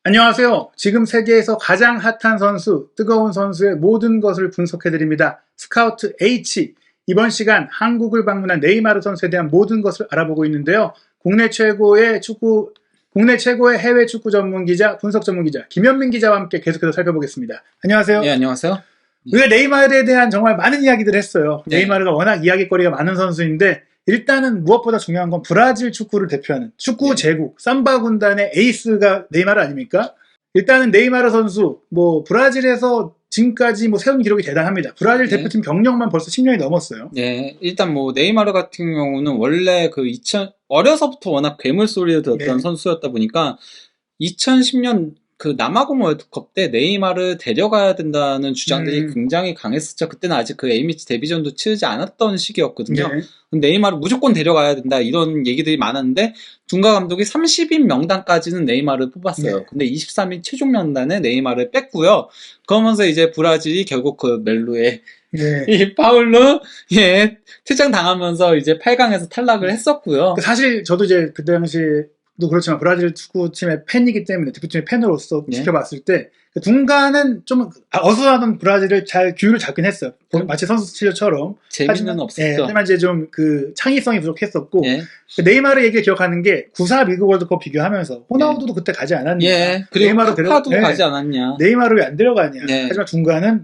안녕하세요. 지금 세계에서 가장 핫한 선수, 뜨거운 선수의 모든 것을 분석해드립니다. 스카우트 H. 이번 시간 한국을 방문한 네이마르 선수에 대한 모든 것을 알아보고 있는데요. 국내 최고의 해외 축구 전문 기자, 분석 전문 기자, 김현민 기자와 함께 계속해서 살펴보겠습니다. 안녕하세요. 네, 안녕하세요. 우리가 네이마르에 대한 정말 많은 이야기들을 했어요. 네. 네이마르가 워낙 이야기거리가 많은 선수인데, 일단은 무엇보다 중요한 건 브라질 축구를 대표하는 축구 네. 제국 삼바 군단의 에이스가 네이마르 아닙니까? 일단은 네이마르 선수 브라질에서 지금까지 세운 기록이 대단합니다. 브라질 네. 대표팀 경력만 벌써 10년이 넘었어요. 네, 일단 네이마르 같은 경우는 원래 어려서부터 워낙 괴물 소리를 들었던 네. 선수였다 보니까 2010년 그 남아공 월드컵 때 네이마르 데려가야 된다는 주장들이 굉장히 강했었죠. 그때는 아직 그 A매치 데뷔전도 치르지 않았던 시기였거든요. 네. 네이마르 무조건 데려가야 된다 이런 얘기들이 많았는데 dunga 감독이 30인 명단까지는 네이마르를 뽑았어요. 네. 근데 23인 최종 명단에 네이마르를 뺐고요. 그러면서 이제 브라질이 결국 그 멜로에 네. 이 파울로 퇴장 당하면서 이제 8강에서 탈락을 했었고요. 사실 저도 이제 그때 당시도 그렇지만 브라질 축구팀의 팬이기 때문에 대표팀의 팬으로서 네. 지켜봤을 때 둥가는 좀 어수선하던 브라질을 잘 규율을 잡긴 했어요. 마치 선수 스틸처럼. 재미는 없었죠. 하지만 이제 좀 그 창의성이 부족했었고 예. 네이마르 얘기를 기억하는 게 94 미국 월드컵 비교하면서 호나우두도 그때 가지 않았냐. 예. 그리고 카카도 가지 않았냐. 네이마르 왜 안 데려가냐. 예. 하지만 둥가는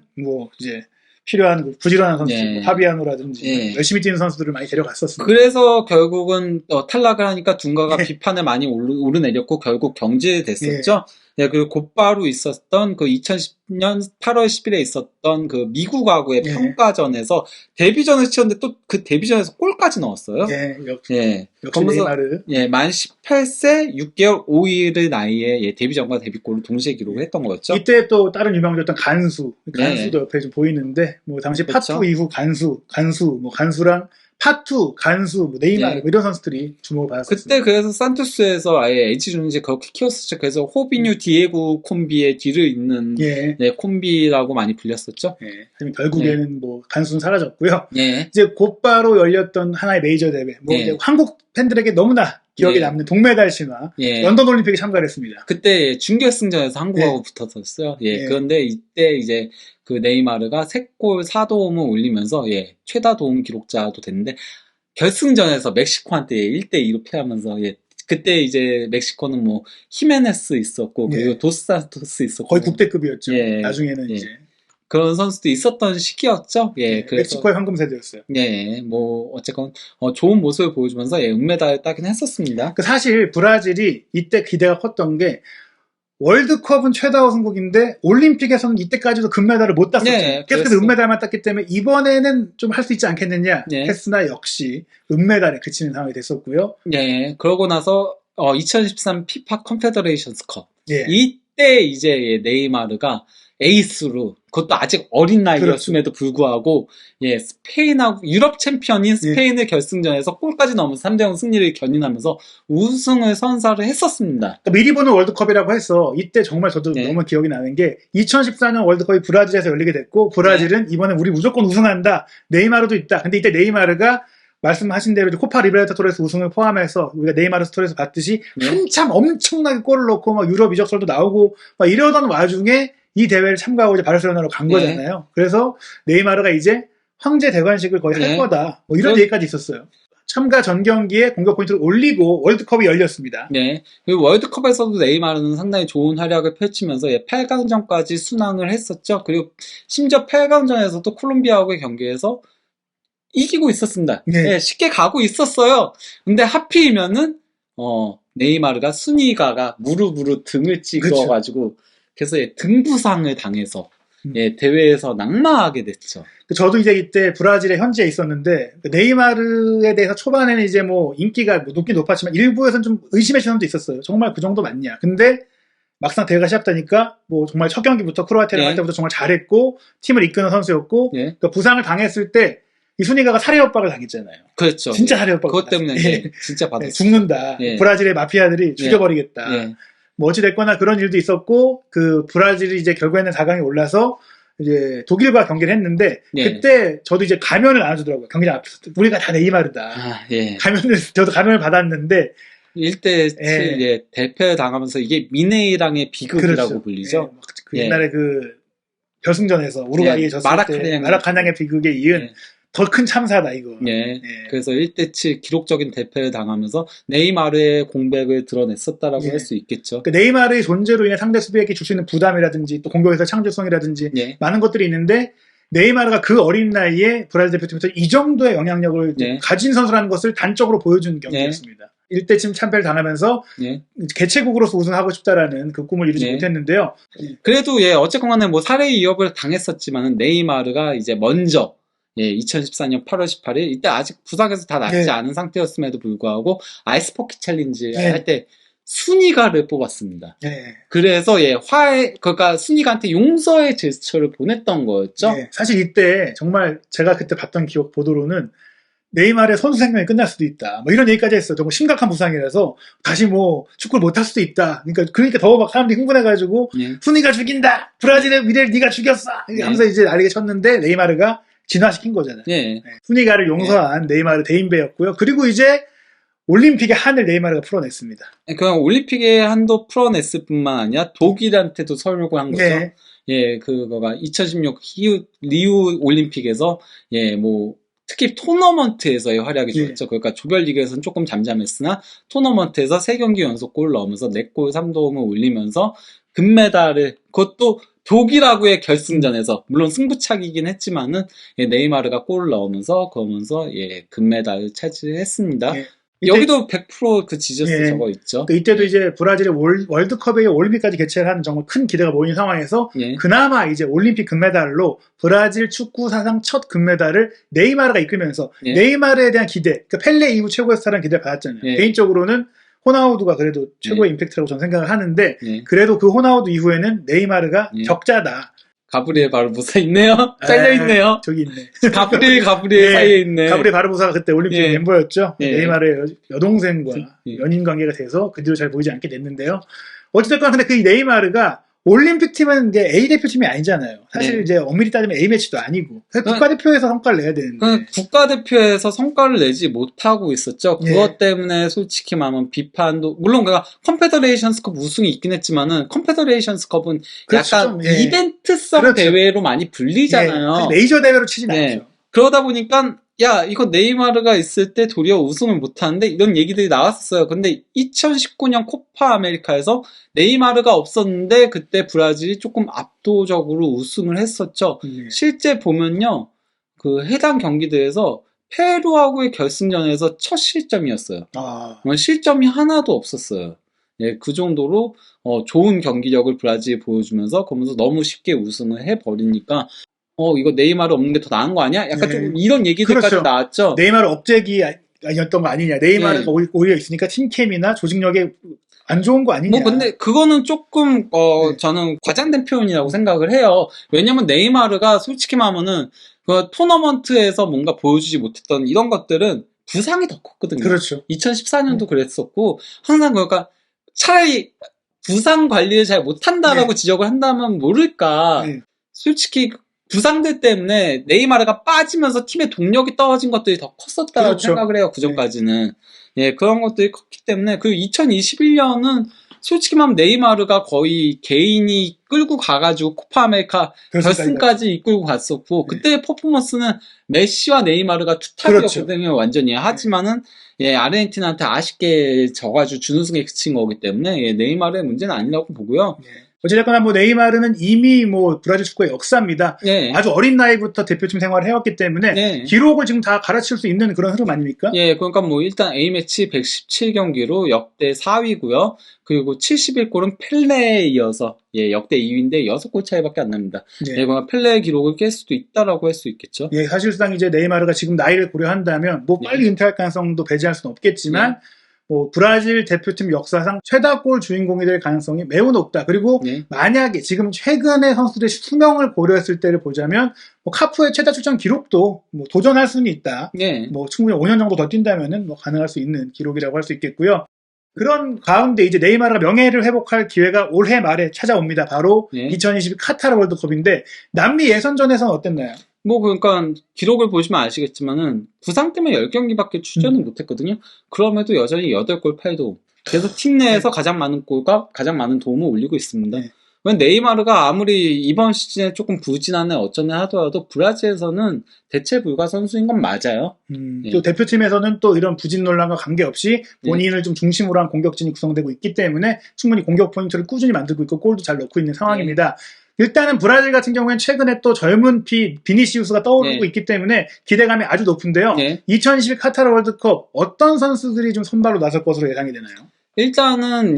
이제 필요한 부지런한 선수, 파비아노라든지 열심히 뛰는 선수들을 많이 데려갔었습니다. 그래서 결국은 탈락을 하니까 둥가가 비판을 많이 오르내렸고 결국 경질됐었죠. 네, 그리고 곧바로 있었던 그 2010년 8월 10일에 있었던 그 미국하고의 평가전에서 데뷔전을 치렀는데 또 그 데뷔전에서 골까지 넣었어요. 역시 네이마르. 만 18세 6개월 5일의 나이에 데뷔전과 데뷔골을 동시에 기록을 했던 거였죠. 이때 또 다른 유명해졌던 간수도 옆에 좀 보이는데 당시 그렇죠. 파투 이후 간수랑 파투, 간수, 네이마르 이런 선수들이 주목을 받았었어요. 그때 그래서 산토스에서 아예 H 존지 그렇게 키웠었죠. 그래서 호비뉴 디에고 콤비의 뒤를 잇는 콤비라고 많이 불렸었죠. 하지만 결국에는 간수는 사라졌고요. 예. 이제 곧바로 열렸던 하나의 메이저 대회. 이제 한국 팬들에게 너무나 기억에 남는 동메달 신화. 런던 올림픽에 참가를 했습니다. 그때 준결승전에서 한국하고 붙었었어요. 그런데 이때 이제 그 네이마르가 3골 4도움을 올리면서 최다 도움 기록자도 됐는데 결승전에서 멕시코한테 1대2로 패하면서 그때 이제 멕시코는 히메네스 있었고 그리고 도스산토스 있었고 거의 국대급이었죠. 나중에는 이제 그런 선수도 있었던 시기였죠. 그래서 멕시코의 황금 세대였어요. 어쨌건 좋은 모습을 보여주면서 은메달을 따긴 했었습니다. 사실 브라질이 이때 기대가 컸던 게 월드컵은 최다 우승국인데 올림픽에서는 이때까지도 금메달을 못 땄었죠. 계속해서 은메달만 땄기 때문에 이번에는 좀 할 수 있지 않겠느냐 했으나 역시 은메달에 그치는 상황이 됐었고요. 그러고 나서 2013 피파 컨페더레이션스컵 이때 이제 네이마르가 에이스로 그것도 아직 어린 나이였음에도 불구하고 스페인하고 유럽 챔피언인 스페인을 결승전에서 골까지 넣으면서 3대0 승리를 견인하면서 우승을 선사를 했었습니다. 미리 보는 월드컵이라고 해서 이때 정말 저도 너무 기억이 나는 게 2014년 월드컵이 브라질에서 열리게 됐고 브라질은 이번에 우리 무조건 우승한다. 네이마르도 있다. 근데 이때 네이마르가 말씀하신 대로 코파 리베르타토레스 우승을 포함해서 우리가 네이마르 스토리에서 봤듯이 한참 엄청나게 골을 넣고 유럽 이적설도 나오고 이러던 와중에 이 대회를 참가하고 이제 바르셀로나로 간 거잖아요. 그래서 네이마르가 이제 황제 대관식을 거의 할 거다. 이런 얘기까지 있었어요. 참가 전 경기에 공격 포인트를 올리고 월드컵이 열렸습니다. 그리고 월드컵에서도 네이마르는 상당히 좋은 활약을 펼치면서 8강전까지 순항을 했었죠. 그리고 심지어 8강전에서도 콜롬비아하고의 경기에서 이기고 있었습니다. 쉽게 가고 있었어요. 근데 하필이면은 네이마르가 순위가가 무릎으로 등을 찍어가지고 그래서 등 부상을 당해서 대회에서 낙마하게 됐죠. 저도 이제 이때 브라질의 현지에 있었는데 네이마르에 대해서 초반에는 이제 인기가 높긴 높았지만 일부에서는 좀 의심의 시선도 있었어요. 정말 그 정도 맞냐. 근데 막상 대회가 시작되니까 정말 첫 경기부터 크로아티아를 할 때부터 정말 잘했고 팀을 이끄는 선수였고 그러니까 부상을 당했을 때 이 순위가가 살해 협박을 당했잖아요. 그렇죠. 진짜 살해 협박. 그것 때문에 진짜 받았어요. 죽는다. 브라질의 마피아들이 죽여버리겠다. 어찌됐거나 그런 일도 있었고, 브라질이 이제 결국에는 4강에 올라서, 이제 독일과 경기를 했는데, 그때 저도 이제 가면을 나눠주더라고요. 경기장 앞에서. 우리가 다 네이마르다. 저도 가면을 받았는데, 1대 7 예, 대패당하면서 이게 미네이랑의 비극이라고 그렇죠. 불리죠. 그 옛날에 그 결승전에서 우루과이에 졌을 때 마라카냥의 비극에 이은 더 큰 참사다 이거. 그래서 1대 7 기록적인 대패를 당하면서 네이마르의 공백을 드러냈었다라고 할 수 있겠죠. 그 네이마르의 존재로 인해 상대 수비에게 줄 수 있는 부담이라든지 또 공격에서 창조성이라든지 많은 것들이 있는데 네이마르가 그 어린 나이에 브라질 대표팀에서 이 정도의 영향력을 가진 선수라는 것을 단적으로 보여준 경기였습니다. 1대쯤 참패를 당하면서 개최국으로서 우승하고 싶다라는 그 꿈을 이루지 못했는데요. 그래도 어쨌건 간에 뭐 살해 위협을 당했었지만 네이마르가 이제 먼저 2014년 8월 18일 이때 아직 부상에서 다 낫지 않은 상태였음에도 불구하고 아이스버킷 챌린지 할 때 순이가를 뽑았습니다. 그래서 그러니까 순이가한테 용서의 제스처를 보냈던 거였죠. 사실 이때 정말 제가 그때 봤던 기억 보도로는 네이마르의 선수 생명이 끝날 수도 있다. 뭐 이런 얘기까지 했어요. 정말 심각한 부상이라서 다시 뭐 축구를 못할 수도 있다. 그러니까 더 막 사람들이 흥분해가지고 순이가 죽인다. 브라질의 미래를 네가 죽였어. 하면서 이제 난리가 쳤는데 네이마르가 진화시킨 거잖아요. 순이가를 용서한 네이마르 대인배였고요. 그리고 이제 올림픽의 한을 네이마르가 풀어냈습니다. 그냥 올림픽의 한도 풀어냈을 뿐만 아니라 독일한테도 설명을 한 거죠. 그거가 2016 리우 올림픽에서 뭐 특히 토너먼트에서의 활약이 좋았죠. 그러니까 조별리그에서는 조금 잠잠했으나 토너먼트에서 3경기 연속 골을 넣으면서 4골 3도움을 올리면서 금메달을 그것도 독일하고의 결승전에서 물론 승부차기이긴 했지만은 네이마르가 골을 넣으면서 그러면서 금메달을 차지했습니다. 여기도 100% 지저스 저거 있죠. 이때도 이제 브라질의 월드컵에 올림픽까지 개최를 한 정말 큰 기대가 모인 상황에서 그나마 이제 올림픽 금메달로 브라질 축구 사상 첫 금메달을 네이마르가 이끌면서 네이마르에 대한 기대, 그러니까 펠레 이후 최고의 스타라는 기대를 받았잖아요. 개인적으로는 호나우두가 그래도 최고의 임팩트라고 저는 생각을 하는데 그래도 그 호나우두 이후에는 네이마르가 적자다. 가브리엘 바르보사 있네요. 잘려있네요. 저기 있네. 가브리엘 사이에 있네. 가브리엘 바르보사가 그때 올림픽 멤버였죠. 네이마르의 여동생과 연인 관계가 돼서 그 뒤로 잘 보이지 않게 됐는데요. 어찌됐건 근데 그 네이마르가 올림픽 팀은 이제 A 대표팀이 아니잖아요. 사실 이제 엄밀히 따지면 A 매치도 아니고 국가대표에서 성과를 내야 되는데 국가대표에서 성과를 내지 못하고 있었죠. 그것 때문에 솔직히 말하면 비판도 물론 그가 컨페더레이션스컵 우승이 있긴 했지만은 컨페더레이션스컵은 약간 이벤트성 대회로 많이 불리잖아요. 메이저 대회로 치진 않죠. 그러다 보니까 이거 네이마르가 있을 때 도리어 우승을 못하는데 이런 얘기들이 나왔었어요. 근데 2019년 코파 아메리카에서 네이마르가 없었는데 그때 브라질이 조금 압도적으로 우승을 했었죠. 실제 보면요. 그 해당 경기들에서 페루하고의 결승전에서 첫 실점이었어요. 실점이 하나도 없었어요. 그 정도로 좋은 경기력을 브라질이 보여주면서 그러면서 너무 쉽게 우승을 해버리니까 이거 네이마르 없는 게 더 나은 거 아니야? 약간 좀 이런 얘기들까지 나왔죠. 네이마르 업적이 아니었던 거 아니냐. 네이마르가 오히려 있으니까 팀캠이나 조직력에 안 좋은 거 아니냐. 근데 그거는 조금 저는 과장된 표현이라고 생각을 해요. 왜냐면 네이마르가 솔직히 말하면은 그 토너먼트에서 뭔가 보여주지 못했던 이런 것들은 부상이 더 컸거든요. 그렇죠. 2014년도 그랬었고 항상 그러니까 차라리 부상 관리를 잘 못한다라고 지적을 한다면 모를까. 솔직히 부상들 때문에 네이마르가 빠지면서 팀의 동력이 떨어진 것들이 더 컸었다고 생각을 해요. 그전까지는. 그런 것들이 컸기 때문에 그 2021년은 솔직히 말하면 네이마르가 거의 개인이 끌고 가가지고 코파 아메리카 결승까지 이끌고 갔었고 그때의 퍼포먼스는 메시와 네이마르가 투탑이었거든요. 완전히. 하지만은 아르헨티나한테 아쉽게 져가지고 준우승에 그친 거기 때문에 네이마르의 문제는 아니라고 보고요. 어찌됐거나 뭐 네이마르는 이미 뭐 브라질 축구의 역사입니다. 아주 어린 나이부터 대표팀 생활을 해왔기 때문에 기록을 지금 다 갈아치울 수 있는 그런 흐름 아닙니까? 그러니까 뭐 일단 A매치 117경기로 역대 4위고요. 그리고 71골은 펠레에 이어서 역대 2위인데 6골 차이밖에 안 납니다. 그러니까 펠레의 기록을 깰 수도 있다라고 할 수 있겠죠. 사실상 이제 네이마르가 지금 나이를 고려한다면 뭐 빨리 은퇴할 가능성도 배제할 수는 없겠지만 뭐 브라질 대표팀 역사상 최다골 주인공이 될 가능성이 매우 높다. 그리고 만약에 지금 최근의 선수들의 수명을 고려했을 때를 보자면 뭐 카푸의 최다 출전 기록도 뭐 도전할 수는 있다. 뭐 충분히 5년 정도 더 뛴다면은 뭐 가능할 수 있는 기록이라고 할 수 있겠고요. 그런 가운데 이제 네이마르가 명예를 회복할 기회가 올해 말에 찾아옵니다. 바로 2022 카타르 월드컵인데 남미 예선전에서는 어땠나요? 뭐 그러니까 기록을 보시면 아시겠지만은 부상 때문에 10경기밖에 출전을 못했거든요. 그럼에도 여전히 8골 8도움. 계속 팀 내에서 가장 많은 골과 가장 많은 도움을 올리고 있습니다. 네이마르가 아무리 이번 시즌에 조금 부진하네 어쩌네 하더라도 브라질에서는 대체 불가 선수인 건 맞아요. 또 대표팀에서는 또 이런 부진 논란과 관계없이 본인을 좀 중심으로 한 공격진이 구성되고 있기 때문에 충분히 공격 포인트를 꾸준히 만들고 있고 골도 잘 넣고 있는 상황입니다. 일단은 브라질 같은 경우에는 최근에 또 젊은 비니시우스가 떠오르고 있기 때문에 기대감이 아주 높은데요. 2022 카타르 월드컵 어떤 선수들이 좀 선발로 나설 것으로 예상이 되나요? 일단은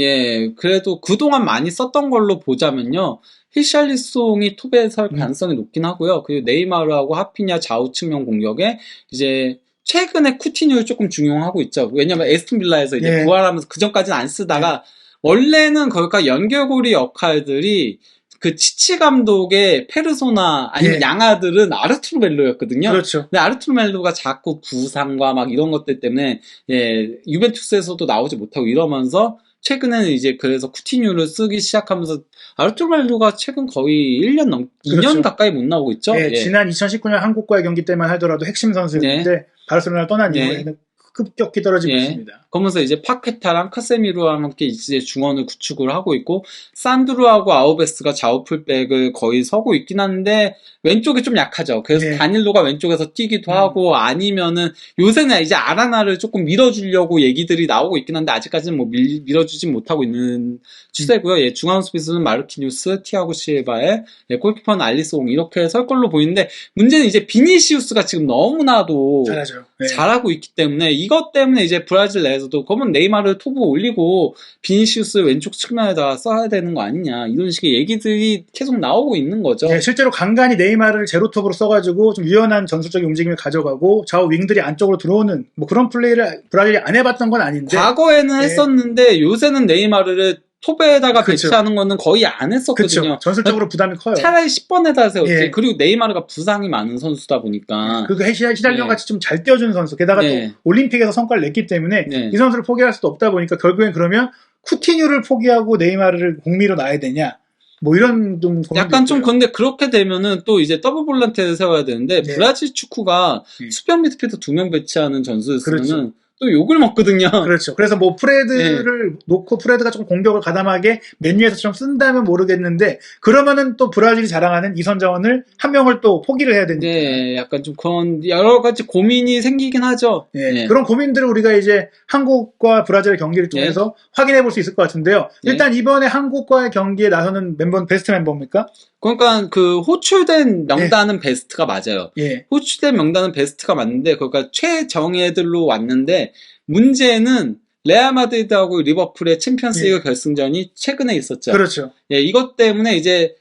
그래도 그동안 많이 썼던 걸로 보자면요. 히샬리송이 톱에 설 가능성이 높긴 하고요. 그리고 네이마르하고 하피냐 좌우 측면 공격에 이제 최근에 쿠티뉴를 조금 중용하고 있죠. 왜냐면 에스톤 빌라에서 이제 부활하면서 그 전까지는 안 쓰다가 원래는 거기가 연결고리 역할들이 그 치치 감독의 페르소나 아니면 양아들은 아르투르 멜로였거든요. 그렇죠. 근데 아르투르 멜로가 자꾸 부상과 막 이런 것들 때문에 유벤투스에서도 나오지 못하고 이러면서 최근에는 이제 그래서 쿠티뉴를 쓰기 시작하면서 아르투르 멜로가 최근 거의 2년 그렇죠. 가까이 못 나오고 있죠. 지난 2019년 한국과의 경기 때만 하더라도 핵심 선수였는데 바르셀로나를 떠난 이후에는 급격히 떨어지고 있습니다. 그러면서 이제 파케타랑 카세미로랑 함께 이제 중원을 구축을 하고 있고 산드루하고 아우베스가 좌우 풀백을 거의 서고 있긴 한데 왼쪽이 좀 약하죠. 그래서 다닐로가 왼쪽에서 뛰기도 하고 아니면은 요새는 이제 아라나를 조금 밀어주려고 얘기들이 나오고 있긴 한데 아직까지는 뭐 밀어주진 못하고 있는 추세고요. 중앙 수비수는 마르키뉴스, 티아고 실바에 골키퍼는 알리송 이렇게 설 걸로 보이는데 문제는 이제 비니시우스가 지금 너무나도 잘하죠. 잘하고 있기 때문에 이것 때문에 이제 브라질 내에서도 그러면 네이마르 톱을 올리고 비니시우스 왼쪽 측면에다가 써야 되는 거 아니냐 이런 식의 얘기들이 계속 나오고 있는 거죠. 실제로 간간히 네이마르를 제로톱으로 써가지고 좀 유연한 전술적인 움직임을 가져가고 좌우 윙들이 안쪽으로 들어오는 뭐 그런 플레이를 브라질이 안 해봤던 건 아닌데 과거에는 했었는데 요새는 네이마르를 톱에다가 배치하는 거는 거의 안 했었거든요. 그쵸. 전술적으로 부담이 커요. 차라리 10번에다 세웠지. 그리고 네이마르가 부상이 많은 선수다 보니까. 그리고 히달리오 같이 좀 잘 뛰어주는 선수. 게다가 또 올림픽에서 성과를 냈기 때문에 이 선수를 포기할 수도 없다 보니까 결국엔 그러면 쿠티뉴를 포기하고 네이마르를 공미로 놔야 되냐. 뭐 이런 좀 약간 좀 근데 그렇게 되면은 또 이제 더블 볼란테를 세워야 되는데 브라질 축구가 수비형 미드필더 2명 배치하는 전술에서는 또 욕을 먹거든요. 그렇죠. 그래서 뭐 프레드를 놓고 프레드가 조금 공격을 가담하게 맨유에서 좀 쓴다면 모르겠는데 그러면은 또 브라질이 자랑하는 이선자원을 한 명을 또 포기를 해야 되니까. 약간 좀 그런 여러 가지 고민이 생기긴 하죠. 그런 고민들을 우리가 이제 한국과 브라질의 경기를 통해서 확인해 볼 수 있을 것 같은데요. 일단 이번에 한국과의 경기에 나서는 멤버는 베스트 멤버입니까? 그러니까 그 호출된 명단은 베스트가 맞아요. 호출된 명단은 베스트가 맞는데 그러니까 최정예들로 왔는데 문제는 레알 마드리드하고 리버풀의 챔피언스리그 결승전이 최근에 있었죠. 그렇죠. 이것 때문에 이제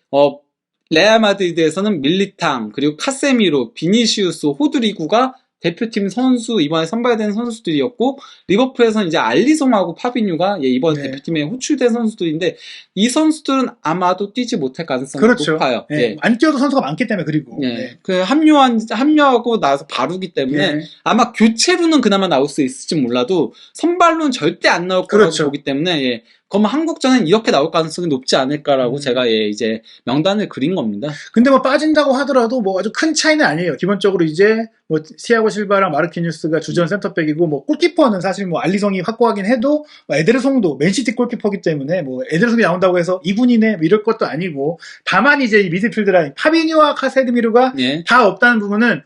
레알 마드리드에서는 밀리탕 그리고 카세미로, 비니시우스, 호드리구가 대표팀 선수 이번에 선발된 선수들이었고 리버풀에서는 이제 알리송하고 파비뉴가 이번 대표팀에 호출된 선수들인데 이 선수들은 아마도 뛰지 못할 가능성이 높아요. 안 뛰어도 선수가 많기 때문에 그리고 그 합류하고 나서 바로기 때문에 아마 교체로는 그나마 나올 수 있을지 몰라도 선발로는 절대 안 나올 거라고 보기 때문에 그러면 한국전은 이렇게 나올 가능성이 높지 않을까라고 제가 이제 명단을 그린 겁니다. 근데 뭐 빠진다고 하더라도 뭐 아주 큰 차이는 아니에요. 기본적으로 이제 뭐 티아고 실바랑 마르키뉴스가 주전 센터백이고 뭐 골키퍼는 사실 뭐 알리송이 확고하긴 해도 뭐 에데르송도 맨시티 골키퍼기 때문에 뭐 에데르송이 나온다고 해서 이군이네 뭐 이럴 것도 아니고 다만 이제 이 미드필드 라인 파비뉴와 카세미르가 다 없다는 부분은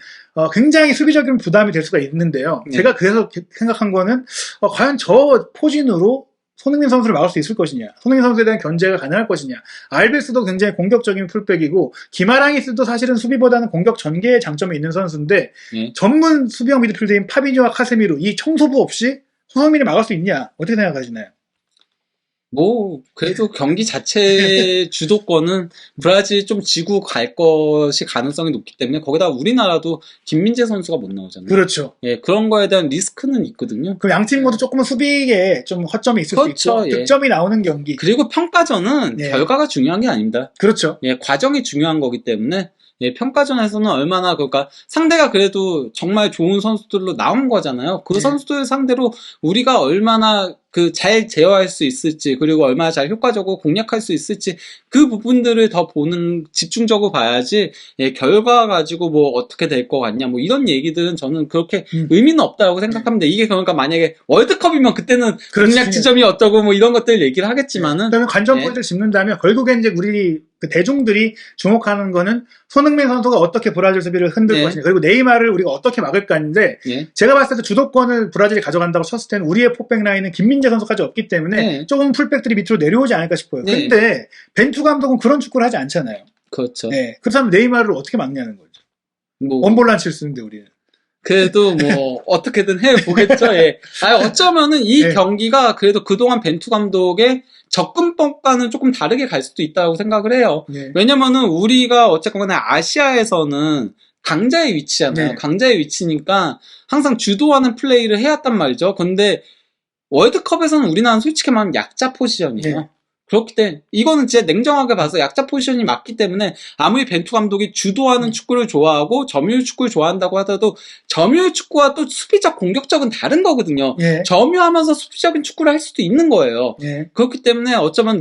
굉장히 수비적인 부담이 될 수가 있는데요. 제가 그래서 생각한 거는 과연 저 포진으로 손흥민 선수를 막을 수 있을 것이냐, 손흥민 선수에 대한 견제가 가능할 것이냐. 알베스도 굉장히 공격적인 풀백이고 기마랑이스도 사실은 수비보다는 공격 전개의 장점이 있는 선수인데 전문 수비형 미드필더인 파비뉴와 카세미로 이 청소부 없이 손흥민이 막을 수 있냐, 어떻게 생각하시나요? 뭐 그래도 경기 자체 주도권은 브라질이 좀 지고 갈 것이 가능성이 높기 때문에 거기다 우리나라도 김민재 선수가 못 나오잖아요. 그렇죠. 그런 거에 대한 리스크는 있거든요. 그럼 양팀 모두 조금은 수비에 좀 허점이 있을 수 있고 득점이 나오는 경기. 그리고 평가전은 결과가 중요한 게 아닙니다. 그렇죠. 과정이 중요한 거기 때문에 평가전에서는 얼마나 그러니까 상대가 그래도 정말 좋은 선수들로 나온 거잖아요. 그 선수들 상대로 우리가 얼마나 잘 제어할 수 있을지, 그리고 얼마나 잘 효과적으로 공략할 수 있을지, 그 부분들을 더 집중적으로 봐야지, 예, 결과 가지고 뭐 어떻게 될 것 같냐, 뭐 이런 얘기들은 저는 그렇게 의미는 없다고 생각합니다. 이게 그러니까 만약에 월드컵이면 그때는 공략 지점이 어떠고 뭐 이런 것들 얘기를 하겠지만은. 그러면 관전 포인트를 짚는다면, 결국엔 이제 우리 그 대중들이 주목하는 거는 손흥민 선수가 어떻게 브라질 수비를 흔들 것이냐, 그리고 네이마르를 우리가 어떻게 막을까인데, 제가 봤을 때 주도권을 브라질이 가져간다고 쳤을 때는 우리의 포백 라인은 김민재 선수까지 없기 때문에 조금 풀백들이 밑으로 내려오지 않을까 싶어요. 근데 벤투 감독은 그런 축구를 하지 않잖아요. 그렇죠. 그렇다면 네이마르를 어떻게 막냐는 거죠. 원볼란치를 쓰는데 우리는. 그래도 뭐 어떻게든 해보겠죠. 예. 어쩌면은 이 경기가 그래도 그동안 벤투 감독의 접근법과는 조금 다르게 갈 수도 있다고 생각을 해요. 왜냐면은 우리가 어쨌거나 아시아에서는 강자의 위치잖아요. 강자의 위치니까 항상 주도하는 플레이를 해왔단 말이죠. 근데 월드컵에서는 우리나라는 솔직히 말하면 약자 포지션이에요. 그렇기 때문에 이거는 진짜 냉정하게 봐서 약자 포지션이 맞기 때문에 아무리 벤투 감독이 주도하는 축구를 좋아하고 점유율 축구를 좋아한다고 하더라도 점유율 축구와 또 수비적 공격적은 다른 거거든요. 점유하면서 수비적인 축구를 할 수도 있는 거예요. 그렇기 때문에 어쩌면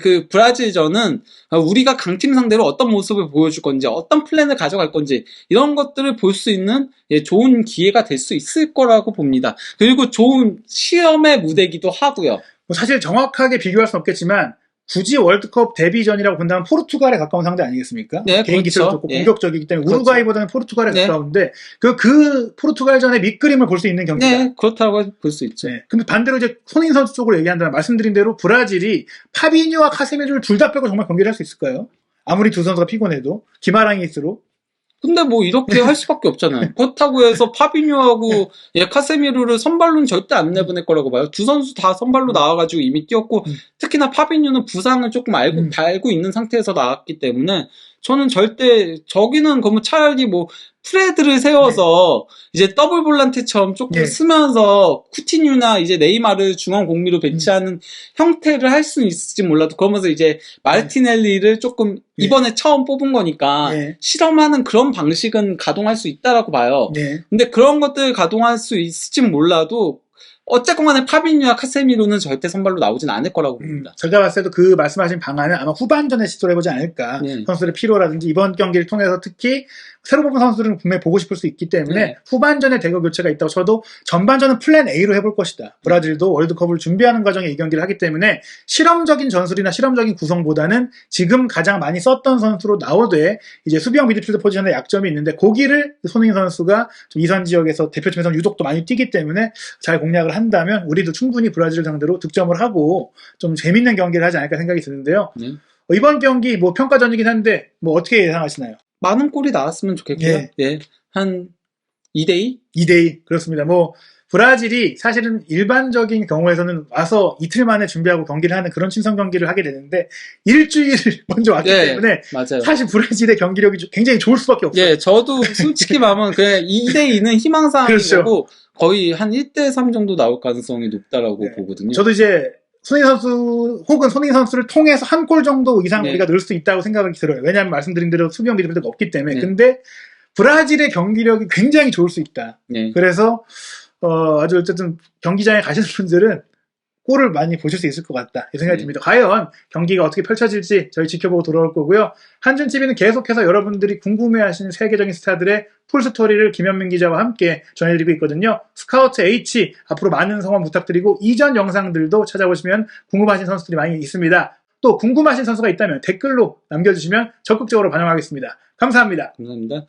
그 브라질전은 우리가 강팀 상대로 어떤 모습을 보여줄 건지, 어떤 플랜을 가져갈 건지 이런 것들을 볼 수 있는 좋은 기회가 될 수 있을 거라고 봅니다. 그리고 좋은 시험의 무대기도 하고요. 사실 정확하게 비교할 수는 없겠지만 굳이 월드컵 데뷔전이라고 본다면 포르투갈에 가까운 상대 아니겠습니까? 개인 기술도 좋고 공격적이기 때문에 우루과이보다는 포르투갈에 가까운데 그 포르투갈전의 밑그림을 볼 수 있는 경기다. 그렇다고 볼 수 있죠. 근데 반대로 이제 손흥민 선수 쪽으로 얘기한다면 말씀드린 대로 브라질이 파비뉴와 카세미르를 둘 다 빼고 정말 경기를 할 수 있을까요? 아무리 두 선수가 피곤해도 기마랑이 있으로. 근데 뭐 이렇게 할 수밖에 없잖아요. 그렇다고 해서 파비뉴하고 카세미르를 선발로는 절대 안 내보낼 거라고 봐요. 두 선수 다 선발로 나와가지고 이미 뛰었고 특히나 파비뉴는 부상을 조금 알고 있는 상태에서 나왔기 때문에 저는 절대 저기는 그러면 차라리 뭐 프레드를 세워서 이제 더블 볼란테처럼 조금 쓰면서 쿠티뉴나 이제 네이마르 중앙 공미로 배치하는 형태를 할 수는 있을지 몰라도 그러면서 이제 마르티넬리를 조금 이번에 처음 뽑은 거니까 실험하는 그런 방식은 가동할 수 있다라고 봐요. 근데 그런 것들 가동할 수 있을지 몰라도 어쨌건 간에 파비뉴와 카세미로는 절대 선발로 나오진 않을 거라고 봅니다. 제가 봤을 때도 그 말씀하신 방안은 아마 후반전에 시도를 해보지 않을까. 선수들의 피로라든지 이번 경기를 통해서 특히 새로 뽑은 선수들은 분명히 보고 싶을 수 있기 때문에 후반전에 대거 교체가 있다고 쳐도 전반전은 플랜 A로 해볼 것이다. 브라질도 월드컵을 준비하는 과정에 이 경기를 하기 때문에 실험적인 전술이나 실험적인 구성보다는 지금 가장 많이 썼던 선수로 나오되 이제 수비형 미드필드 포지션에 약점이 있는데 거기를 손흥민 선수가 좀 이선 지역에서 대표팀에서 유독 또 많이 뛰기 때문에 잘 공략을 한다면 우리도 충분히 브라질을 상대로 득점을 하고 좀 재밌는 경기를 하지 않을까 생각이 드는데요. 이번 경기 뭐 평가전이긴 한데 뭐 어떻게 예상하시나요? 많은 골이 나왔으면 좋겠고요. 한 2대2? 2대2 그렇습니다. 뭐 브라질이 사실은 일반적인 경우에서는 와서 이틀 만에 준비하고 경기를 하는 그런 친선 경기를 하게 되는데 일주일을 먼저 왔기 때문에 맞아요. 사실 브라질의 경기력이 굉장히 좋을 수밖에 없어요. 저도 솔직히 말하면 그냥 2대2는 희망사항인 거고 거의 한 1대3 정도 나올 가능성이 높다라고 보거든요. 저도 이제 손흥민 선수 혹은 손흥민 선수를 통해서 한 골 정도 이상 우리가 넣을 수 있다고 생각이 들어요. 왜냐하면 말씀드린 대로 수비형 미드필더가 없기 때문에. 근데 브라질의 경기력이 굉장히 좋을 수 있다. 그래서 아주 어쨌든 경기장에 가시는 분들은 골을 많이 보실 수 있을 것 같다 이 생각이 듭니다. 과연 경기가 어떻게 펼쳐질지 저희 지켜보고 돌아올 거고요. 한준TV는 계속해서 여러분들이 궁금해하시는 세계적인 스타들의 풀스토리를 김현민 기자와 함께 전해드리고 있거든요. 스카우트 H 앞으로 많은 성원 부탁드리고 이전 영상들도 찾아보시면 궁금하신 선수들이 많이 있습니다. 또 궁금하신 선수가 있다면 댓글로 남겨주시면 적극적으로 반영하겠습니다. 감사합니다. 감사합니다.